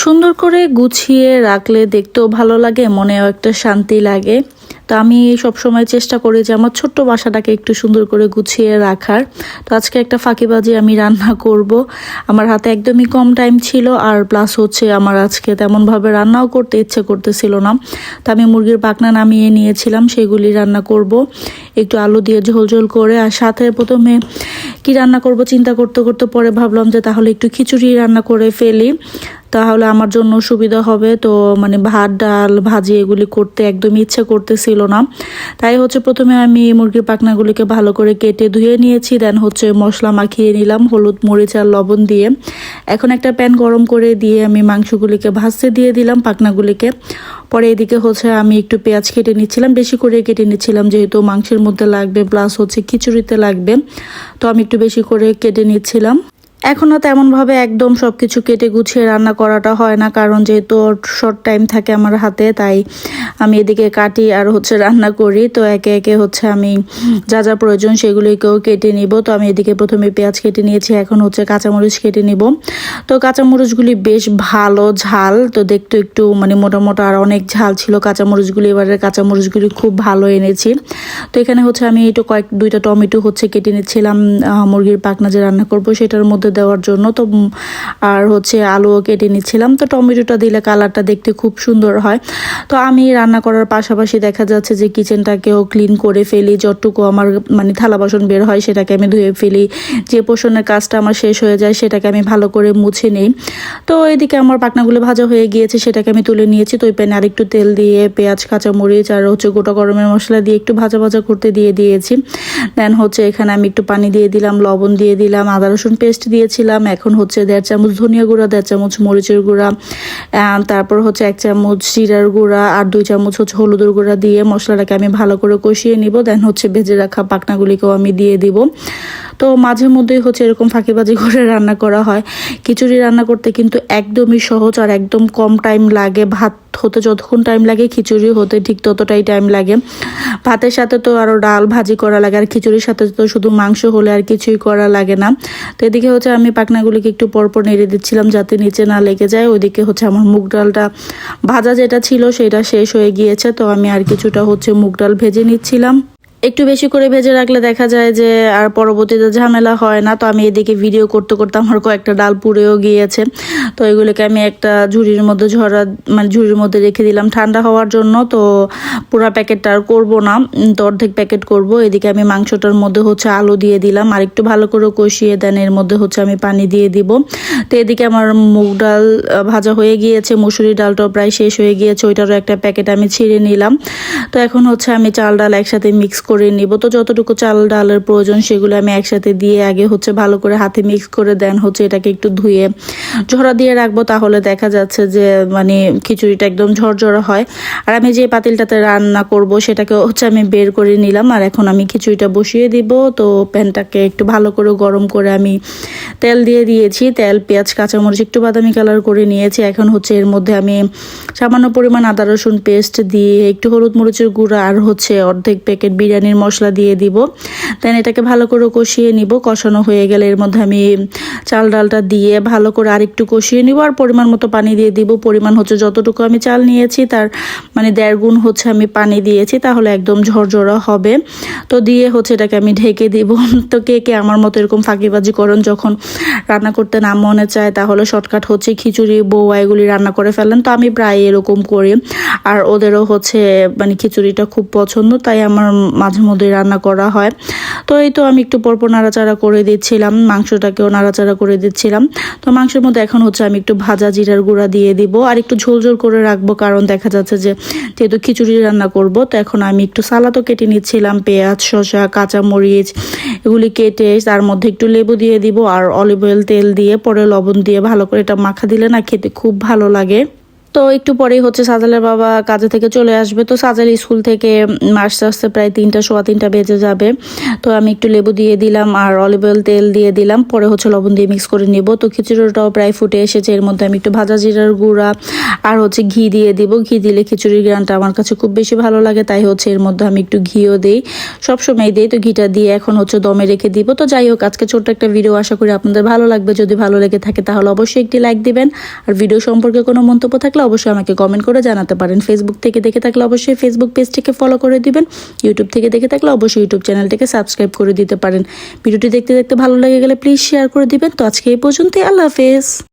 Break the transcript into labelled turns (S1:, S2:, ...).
S1: সুন্দর করে গুছিয়ে রাখলে দেখতেও ভালো লাগে, মনেও একটা শান্তি লাগে। তো আমি সবসময় চেষ্টা করি যে আমার ছোট্ট বাসাটাকে একটু সুন্দর করে গুছিয়ে রাখার। তো আজকে একটা ফাঁকিবাজি আমি রান্না করব। আমার হাতে একদমই কম টাইম ছিল, আর প্লাস হচ্ছে আমার আজকে তেমনভাবে রান্নাও করতে ইচ্ছে করতেছিল না। তো আমি মুরগির পাখনা নামিয়ে নিয়েছিলাম, সেগুলি রান্না করব একটু আলু দিয়ে ঝোল ঝোল করে। আর সাথে প্রথমে কি রান্না করব চিন্তা করতে করতে পরে ভাবলাম যে তাহলে একটু খিচুড়ি রান্না করে ফেলি, তাহলে আমার জন্য সুবিধা হবে। তো মানে ভাত ডাল ভাজি এগুলি করতে একদমই ইচ্ছে করতেছিল না। তাই হচ্ছে প্রথমে আমি মুরগির পাখনাগুলিকে ভালো করে কেটে ধুয়ে নিয়েছি, দেন হচ্ছে মশলা মাখিয়ে নিলাম হলুদ মরিচ আর লবণ দিয়ে। এখন একটা প্যান গরম করে দিয়ে আমি মাংসগুলিকে ভাজতে দিয়ে দিলাম পাখনাগুলিকে। পরে এদিকে হচ্ছে আমি একটু পেঁয়াজ কেটে নিচ্ছিলাম, বেশি করে কেটে নিচ্ছিলাম যেহেতু মাংসের মধ্যে লাগবে প্লাস হচ্ছে খিচুড়িতে লাগবে, তো আমি একটু বেশি করে কেটে নিচ্ছিলাম। এখনও তেমনভাবে একদম সব কিছু কেটে গুছিয়ে রান্না করাটা হয় না, কারণ যেহেতু শর্ট টাইম থাকে আমার হাতে, তাই আমি এদিকে কাটি আর হচ্ছে রান্না করি। তো একে একে হচ্ছে আমি যা যা প্রয়োজন সেগুলিকেও কেটে নিব। তো আমি এদিকে প্রথমে পেঁয়াজ কেটে নিয়েছি, এখন হচ্ছে কাঁচামরিচ কেটে নিব। তো কাঁচামরিচগুলি বেশ ভালো ঝাল, তো দেখতে একটু মানে মোটা মোটা আর অনেক ঝাল ছিল কাঁচামরিচগুলি। এবারের কাঁচামরিচগুলি খুব ভালো এনেছি। তো এখানে হচ্ছে আমি একটু দুইটা টমেটো হচ্ছে কেটে নিচ্ছিলাম মুরগির পাখনা যে রান্না করব সেটার মধ্যে দেওয়ার জন্য। তো আর হচ্ছে আলুও কেটে নিচ্ছিলাম। তো টমেটোটা দিলে কালারটা দেখতে খুব সুন্দর হয়। তো আমি রান্না করার পাশাপাশি দেখা যাচ্ছে যে কিচেনটাকেও ক্লিন করে ফেলি, যতটুকু আমার মানে থালা বাসন বের হয় সেটাকে আমি ধুয়ে ফেলি। যে পোষণের কাজটা আমার শেষ হয়ে যায় সেটাকে আমি ভালো করে মুছে নেই। তো এদিকে আমার পাখনাগুলো ভাজা হয়ে গিয়েছে, সেটাকে আমি তুলে নিয়েছি। তো ওই প্যানে আরেকটু তেল দিয়ে পেঁয়াজ কাঁচামরিচ আর হচ্ছে গোটা গরমের মশলা দিয়ে একটু ভাজা ভাজা করতে দিয়ে দিয়েছি। দেন হচ্ছে এখানে আমি একটু পানি দিয়ে দিলাম, লবণ দিয়ে দিলাম, আদা রসুন পেস্ট দিয়েছিলাম। এখন হচ্ছে 1.5 চামচ ধনিয়া গুঁড়া, 1.5 চামচ মরিচের গুঁড়া, তারপর হচ্ছে 1 চামচ জিরার গুঁড়া আর 2 চামচ হচ্ছে হলুদের গুঁড়া দিয়ে মশলাটাকে আমি ভালো করে কষিয়ে নিব। দেন হচ্ছে ভেজে রাখা পাখনাগুলিকেও আমি দিয়ে দিব। তো মাঝে মধ্যেই হচ্ছে এরকম ফাঁকিবাজি করে রান্না করা হয়। খিচুড়ি রান্না করতে কিন্তু একদমই সহজ আর একদম কম টাইম লাগে। ভাত হতে যতক্ষণ টাইম লাগে খিচুড়ি হতে ঠিক ততটাই টাইম লাগে। ভাতের সাথে তো আরও ডাল ভাজি করা লাগে, আর খিচুড়ির সাথে তো শুধু মাংস হলে আর কিছুই করা লাগে না। তো এদিকে হচ্ছে আমি পাখনাগুলিকে একটু পরপর নেড়ে দিচ্ছিলাম যাতে নিচে না লেগে যায়। ওইদিকে হচ্ছে আমার মুগ ডালটা ভাজা যেটা ছিল সেটা শেষ হয়ে গিয়েছে, তো আমি আর কিছুটা হচ্ছে মুগ ডাল ভেজে নিচ্ছিলাম। একটু বেশি করে ভেজে রাখলে দেখা যায় যে আর পরবর্তীতে ঝামেলা হয় না। তো আমি এদিকে ভিডিও করতে করতে আমার কয়েকটা ডাল পুড়েও গিয়েছে। তো এগুলোকে আমি একটা ঝুড়ির মধ্যে ঝুড়ির মধ্যে রেখে দিলাম ঠান্ডা হওয়ার জন্য। তো পুরো প্যাকেটটা আর করবো না, তো অর্ধেক প্যাকেট করব। এদিকে আমি মাংসটার মধ্যে হচ্ছে আলু দিয়ে দিলাম আর একটু ভালো করে কষিয়ে, দেন এর মধ্যে হচ্ছে আমি পানি দিয়ে দিব। তো এদিকে আমার মুগ ডাল ভাজা হয়ে গিয়েছে, মুসুরি ডালটাও প্রায় শেষ হয়ে গিয়েছে, ওইটারও একটা প্যাকেট আমি ছিঁড়ে নিলাম। তো এখন হচ্ছে আমি চাল ডাল একসাথে মিক্স করে নিব। তো যতটুকু চাল ডালের প্রয়োজন সেগুলো আমি একসাথে দিয়ে আগে হচ্ছে ভালো করে হাতে মিক্স করে, দেন হচ্ছে এটাকে একটু ধুয়ে ঝরা দিয়ে রাখবো, তাহলে দেখা যাচ্ছে যে মানে খিচুড়িটা একদম ঝরঝরা হয়। আর আমি যে পাতিলটাতে রান্না করব সেটাকে হচ্ছে আমি বের করে নিলাম, আর এখন আমি খিচুড়িটা বসিয়ে দিব। তো প্যানটাকে একটু ভালো করে গরম করে আমি তেল দিয়ে দিয়েছি, তেল পেঁয়াজ কাঁচামরিচ একটু বাদামি কালার করে নিয়েছি। এখন হচ্ছে এর মধ্যে আমি সামান্য পরিমাণ আদা রসুন পেস্ট দিয়ে একটু হলুদ মরিচের গুঁড়া আর হচ্ছে অর্ধেক প্যাকেট বিরিয়ানির মশলা দিয়ে দিব। দেন এটাকে ভালো করে কষিয়ে নিব। কষানো হয়ে গেলে এর মধ্যে আমি চাল ডালটা দিয়ে ভালো করে আরেকটু কষিয়ে নিব, আর পরিমাণ মতো পানি দিয়ে দিব। পরিমাণ হচ্ছে যতটুকু আমি চাল নিয়েছি তার মানে 1.5 গুণ হচ্ছে আমি পানি দিয়েছি, তাহলে একদম ঝরঝরা হবে। তো দিয়ে হচ্ছে এটাকে আমি ঢেকে দিব। তো কে কে আমার মতো এরকম ফাঁকিবাজি করেন, যখন রান্না করতে না মনে চায় তাহলে শর্টকাট হচ্ছে খিচুড়ি বউয়া এগুলি রান্না করে ফেলেন। তো আমি প্রায় এরকম করি, আর ওদেরও হচ্ছে মানে খিচুড়িটা খুব পছন্দ, তাই আমার মাঝে মধ্যে রান্না করা হয়। তো এই তো আমি একটু পরপর নাড়াচাড়া করে দিচ্ছিলাম, মাংসটাকেও নাড়াচাড়া করে দিচ্ছিলাম। তো মাংসের মধ্যে এখন হচ্ছে আমি একটু ভাজা জিরার গুঁড়া দিয়ে দিব, আর একটু ঝোল ঝোল করে রাখবো, কারণ দেখা যাচ্ছে যে যেহেতু খিচুড়ি রান্না করব। তো এখন আমি একটু সালাদও কেটে নিচ্ছিলাম, পেঁয়াজ শসা কাঁচামরিচ এগুলি কেটে তার মধ্যে একটু লেবু দিয়ে দিব, আর অলিভ অয়েল তেল দিয়ে পরে লবণ দিয়ে ভালো করে এটা মাখা দিলে না খেতে খুব ভালো লাগে। তো একটু পরেই হচ্ছে সাজালের বাবা কাজে থেকে চলে আসবে। তো সাজাল স্কুল থেকে আসতে আসতে প্রায় 3টা সোয়া 3টা বেজে যাবে। তো আমি একটু লেবু দিয়ে দিলাম আর অলিভ অয়েল তেল দিয়ে দিলাম, পরে হচ্ছে লবণ দিয়ে মিক্স করে নিব। তো খিচুড়িটাও প্রায় ফুটে এসেছে, এর মধ্যে আমি একটু ভাজা জিরার গুঁড়া আর হচ্ছে ঘি দিয়ে দিব। ঘি দিলে খিচুড়ির গ্রানটা আমার কাছে খুব বেশি ভালো লাগে, তাই হচ্ছে এর মধ্যে আমি একটু ঘিও দিই, সবসময় দিই। তো ঘিটা দিয়ে এখন হচ্ছে দমে রেখে দিব। তো যাই হোক, আজকে ছোট্ট একটা ভিডিও, আশা করি আপনাদের ভালো লাগবে। যদি ভালো লেগে থাকে তাহলে অবশ্যই একটি লাইক দিবেন, আর ভিডিও সম্পর্কে কোনো মন্তব্য থাকলে অবশ্যই আমাকে কমেন্ট করে জানাতে পারেন। ফেসবুক থেকে দেখে থাকলে অবশ্যই ফেসবুক পেজটিকে ফলো করে দিবেন, ইউটিউব থেকে দেখে থাকলে অবশ্যই ইউটিউব চ্যানেলটিকে সাবস্ক্রাইব করে দিতে পারেন। ভিডিওটি দেখতে দেখতে ভালো লেগে গেলে প্লিজ শেয়ার করে দিবেন। তো আজকে এই পর্যন্তই, আল্লাহ হাফেজ।